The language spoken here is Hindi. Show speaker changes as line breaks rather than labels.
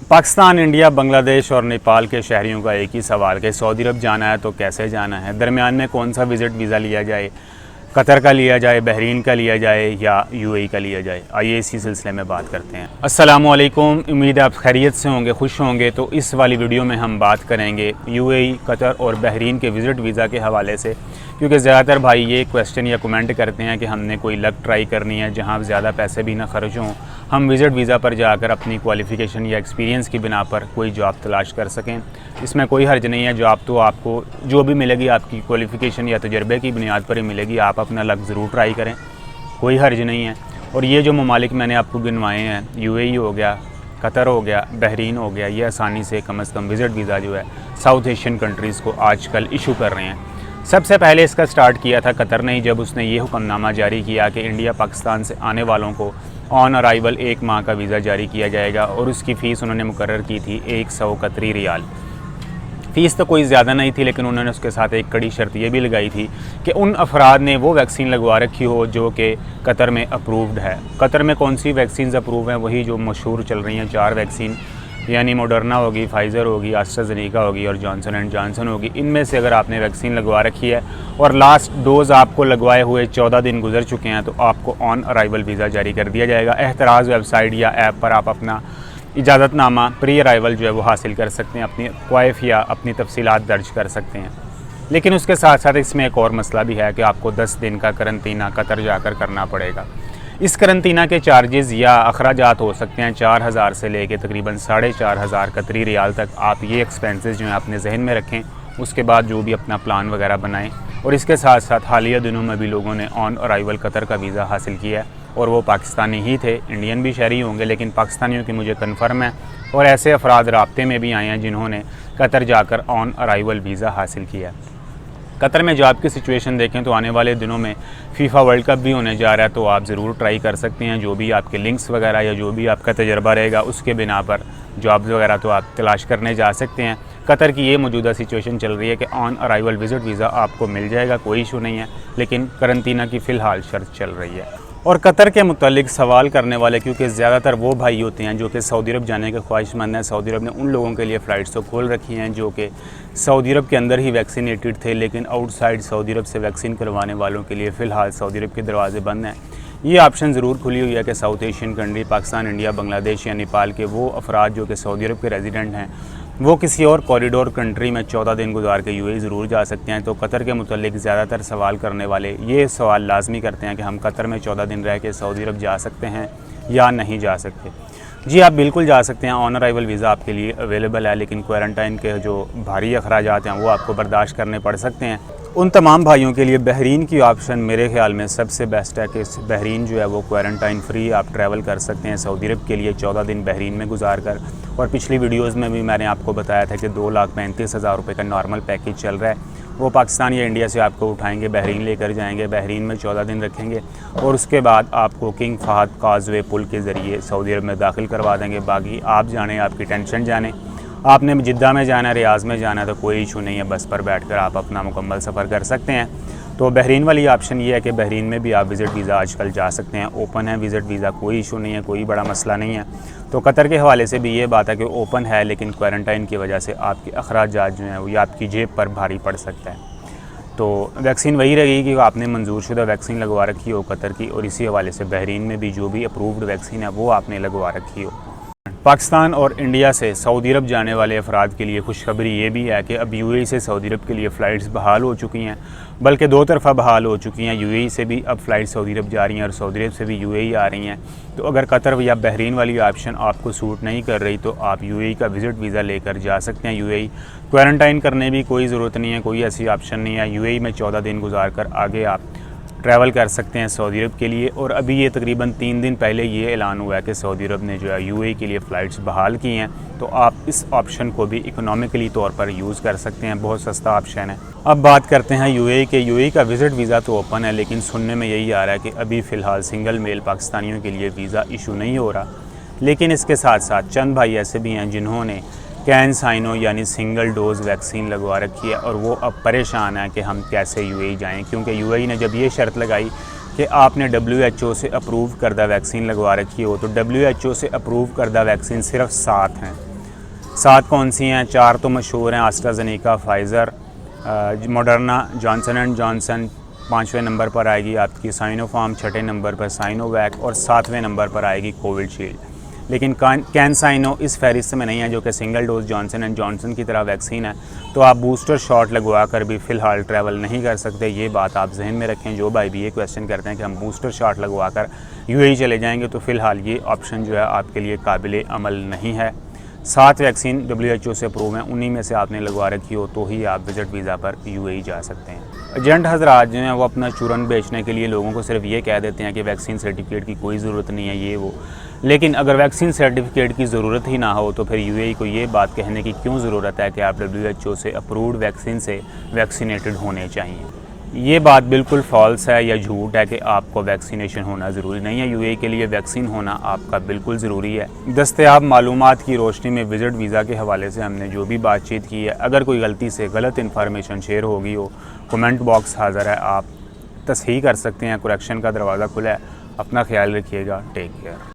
पाकिस्तान, इंडिया, बांग्लादेश और नेपाल के शहरियों का एक ही सवाल कि सऊदी अरब जाना है तो कैसे जाना है, दरमियान में कौन सा विज़िट वीज़ा लिया जाए, कतर का लिया जाए, बहरीन का लिया जाए या यूएई का लिया जाए। आइए इसी सिलसिले में बात करते हैं। अस्सलामुअलैकुम, उम्मीद है आप खैरियत से होंगे, खुश होंगे। तो इस वाली वीडियो में हम बात करेंगे यूएई, कतर और बहरीन के विज़िट वीज़ा के हवाले से, क्योंकि ज़्यादातर भाई ये क्वेश्चन या कमेंट करते हैं कि हमने कोई लक ट्राई करनी है जहाँ ज़्यादा पैसे भी ना खर्च हों, हम विज़िट वीज़ा पर जाकर अपनी क्वालिफ़िकेशन या एक्सपीरियंस की बिना पर कोई जॉब तलाश कर सकें। इसमें कोई हर्ज नहीं है, जॉब तो आपको जो भी मिलेगी आपकी क्वालिफ़िकेशन या तजर्बे की बुनियाद पर ही मिलेगी। आप अपना लक ज़रूर ट्राई करें, कोई हर्ज नहीं है। और ये जो ममालिक मैंने आपको गिनवाए हैं, यूएई हो गया, कतर हो गया, बहरीन हो गया, ये आसानी से कम विज़िट वीज़ा जो है साउथ एशियन कंट्रीज़ को आजकल इशू कर रहे हैं। सबसे पहले इसका स्टार्ट किया था कतर ने ही, जब उसने ये हुक्मनामा जारी किया कि इंडिया पाकिस्तान से आने वालों को ऑन अराइवल 1 माह का वीज़ा जारी किया जाएगा और उसकी फ़ीस उन्होंने मुकर्रर की थी 100 कतरी रियाल। फ़ीस तो कोई ज़्यादा नहीं थी, लेकिन उन्होंने उसके साथ एक कड़ी शर्त ये भी लगाई थी कि उन अफराद ने वो वैक्सीन लगवा रखी हो जो कि कतर में अप्रूव्ड है। कतर में कौन सी वैक्सीन अप्रूव हैं? वही जो मशहूर चल रही हैं 4 वैक्सीन, यानी मॉडर्ना होगी, फाइज़र होगी, एस्ट्राज़ेनेका होगी और जॉनसन एंड जॉनसन होगी। इनमें से अगर आपने वैक्सीन लगवा रखी है और लास्ट डोज़ आपको लगवाए हुए 14 दिन गुजर चुके हैं तो आपको ऑन अराइवल वीज़ा जारी कर दिया जाएगा। एहतराज़ वेबसाइट या ऐप पर आप अपना इजाज़तनामा प्री अराइवल जो है वो हासिल कर सकते हैं, अपनी क्वाइफ या अपनी तफसीलात दर्ज कर सकते हैं। लेकिन उसके साथ साथ इसमें एक और मसला भी है कि आपको 10 दिन का करंतना कतर जाकर करना पड़ेगा। इस करंतना के चार्जेज़ या अखराजात हो सकते हैं 4000 से लेके तकरीबन 4500 कतरी रियाल तक। आप ये एक्सपेंसेस जो हैं अपने जहन में रखें, उसके बाद जो भी अपना प्लान वगैरह बनाएं। और इसके साथ साथ हालिया दिनों में भी लोगों ने ऑन अराइवल कतर का वीज़ा हासिल किया है और वो पाकिस्तानी ही थे, इंडियन भी शहरी होंगे, लेकिन पाकिस्तानियों की मुझे कन्फर्म है। और ऐसे अफराद राब्ते में भी आए हैं जिन्होंने कतर जाकर ऑन अराइवल वीज़ा हासिल किया। कतर में जॉब की सिचुएशन देखें तो आने वाले दिनों में फीफा वर्ल्ड कप भी होने जा रहा है, तो आप ज़रूर ट्राई कर सकते हैं। जो भी आपके लिंक्स वगैरह या जो भी आपका तजर्बा रहेगा उसके बिना पर जॉब्स वगैरह तो आप तलाश करने जा सकते हैं। कतर की ये मौजूदा सिचुएशन चल रही है कि ऑन अराइवल विज़िट वीज़ा आपको मिल जाएगा, कोई इशू नहीं है, लेकिन करंतना की फ़िलहाल शर्त चल रही है। और कतर के मुतालिक सवाल करने वाले, क्योंकि ज़्यादातर वो भाई होते हैं जो कि सऊदी अरब जाने के ख्वाहिशमंद हैं। सऊदी अरब ने उन लोगों के लिए फ़्लाइट्स तो खोल रखी हैं जो कि सऊदी अरब के अंदर ही वैक्सीनेटेड थे, लेकिन आउटसाइड सऊदी अरब से वैक्सीन करवाने वालों के लिए फ़िलहाल सऊदी अरब के दरवाजे बंद हैं। ये ऑप्शन ज़रूर खुली हुई है कि south Asian country Pakistan, India, Bangladesh या नेपाल के वो अफराद जो कि सऊदी अरब के रेजिडेंट हैं वो किसी और कॉरिडोर कंट्री में 14 दिन गुजार के यूएई ज़रूर जा सकते हैं। तो कतर के मुतालिक ज़्यादातर सवाल करने वाले ये सवाल लाजमी करते हैं कि हम कतर में 14 दिन रह के सऊदी अरब जा सकते हैं या नहीं जा सकते। जी आप बिल्कुल जा सकते हैं, ऑन अराइवल वीज़ा आपके लिए अवेलेबल है, लेकिन क्वारंटाइन के जो भारी अखराजात हैं वो आपको बर्दाश्त करने पड़ सकते हैं। उन तमाम भाइयों के लिए बहरीन की ऑप्शन मेरे ख्याल में सबसे बेस्ट है कि बहरीन जो है वो क्वारंटाइन फ्री आप ट्रैवल कर सकते हैं सऊदी अरब के लिए 14 दिन बहरीन में गुजार कर। और पिछली वीडियोज़ में भी मैंने आपको बताया था कि 2,35,000 रुपये का नॉर्मल पैकेज चल रहा है। वो पाकिस्तान या इंडिया से आपको उठाएंगे, बहरीन लेकर जाएंगे, बहरीन में 14 दिन रखेंगे और उसके बाद आपको किंग फहद काज़वे पुल के ज़रिए सऊदी अरब में दाखिल करवा देंगे। बाकी आप जाने, आपकी टेंशन जाने। आपने जिद्दा में जाना है, रियाज़ में जाना है तो कोई इशू नहीं है, बस पर बैठकर आप अपना मुकम्मल सफ़र कर सकते हैं। तो बहरीन वाली ऑप्शन ये है कि बहरीन में भी आप विज़िट वीज़ा आजकल जा सकते हैं, ओपन है विज़िट वीज़ा, कोई इशू नहीं है, कोई बड़ा मसला नहीं है। तो कतर के हवाले से भी ये बात है कि ओपन है, लेकिन क्वारंटाइन की वजह से आपके अखराजात जो हैं वो या आपकी जेब पर भारी पड़ सकता है। तो वैक्सीन वही रहेगी कि आपने मंजूरशुदा वैक्सीन लगवा रखी हो कतर की, और इसी हवाले से बहरीन में भी जो भी अप्रूव्ड वैक्सीन है वो आपने लगवा रखी हो। पाकिस्तान और इंडिया से सऊदी अरब जाने वाले अफराद के लिए खुशखबरी ये भी है कि अब यूएई से सऊदी अरब के लिए फ़्लाइट्स बहाल हो चुकी हैं, बल्कि 2 तरफ़ा बहाल हो चुकी हैं। यूएई से भी अब फ़्लाइट सऊदी अरब जा रही हैं और सऊदी अरब से भी यूएई आ रही हैं। तो अगर कतर या बहरीन वाली ऑप्शन आपको सूट नहीं कर रही तो आप यूएई का विज़िट वीज़ा लेकर जा सकते हैं। यूएई क्वारंटाइन करने भी कोई ज़रूरत नहीं है, कोई ऐसी ऑप्शन नहीं है। यूएई में 14 दिन गुजार कर आगे आप ट्रैवल कर सकते हैं सऊदी अरब के लिए। और अभी ये तकरीबन 3 दिन पहले ये ऐलान हुआ है कि सऊदी अरब ने जो है यूएई के लिए फ़्लाइट्स बहाल की हैं, तो आप इस ऑप्शन को भी इकोनॉमिकली तौर पर यूज़ कर सकते हैं, बहुत सस्ता ऑप्शन है। अब बात करते हैं यूएई के। यूएई का विज़िट वीज़ा तो ओपन है, लेकिन सुनने में यही आ रहा है कि अभी फ़िलहाल सिंगल मेल पाकिस्तानियों के लिए वीज़ा इशू नहीं हो रहा। लेकिन इसके साथ साथ चंद भाई ऐसे भी हैं जिन्होंने कैनसाइनो यानी सिंगल डोज़ वैक्सीन लगवा रखी है और वो अब परेशान है कि हम कैसे यूएई जाएं, क्योंकि यूएई ने जब ये शर्त लगाई कि आपने WHO से अप्रूव करदा वैक्सीन लगवा रखी हो, तो WHO से अप्रूव करदा वैक्सीन सिर्फ 7 हैं। 7 कौन सी हैं? 4 तो मशहूर हैं, AstraZeneca, Pfizer, Moderna, Johnson and Johnson. 5वें नंबर पर आएगी आपकी साइनोफार्म, 6ठे नंबर पर साइनोवैक और 7वें नंबर पर आएगी कोविशील्ड। लेकिन कैनसाइनो इस फहरिस्त में नहीं है, जो कि single dose Johnson and Johnson की तरह वैक्सीन है। तो आप बूस्टर शॉट लगवा कर भी फ़िलहाल ट्रैवल नहीं कर सकते। ये बात आप जहन में रखें। जो भाई भी ये क्वेश्चन करते हैं कि हम बूस्टर शॉट लगवा कर यूएई चले जाएंगे, तो फ़िलहाल ये ऑप्शन जो है आपके लिए काबिल अमल नहीं है। 7 वैक्सीन WHO से अप्रूव हैं, उन्हीं में से आपने लगवा रखी हो तो ही आप विज़िट वीज़ा पर यूएई जा सकते हैं। एजेंट हजरात जो हैं वो अपना चूरन बेचने के लिए लोगों को सिर्फ ये कह देते हैं कि वैक्सीन सर्टिफिकेट की कोई ज़रूरत नहीं है, ये वो। लेकिन अगर वैक्सीन सर्टिफिकेट की ज़रूरत ही ना हो तो फिर यूएई को ये बात कहने की क्यों ज़रूरत है कि आप WHO से अप्रूव्ड वैक्सीन से वैक्सीनेटेड होने चाहिए। ये बात बिल्कुल फ़ॉल्स है या झूठ है कि आपको वैक्सीनेशन होना ज़रूरी नहीं है। यूएई के लिए वैक्सीन होना आपका बिल्कुल ज़रूरी है। दस्तयाब मालूमात की रोशनी में विज़िट वीज़ा के हवाले से हमने जो भी बातचीत की है, अगर कोई गलती से गलत इन्फॉर्मेशन शेयर होगी हो, कमेंट बॉक्स हाज़िर है, आप तसहीह कर सकते हैं। करेक्शन का दरवाज़ा खुला है। अपना ख्याल रखिएगा। Take care.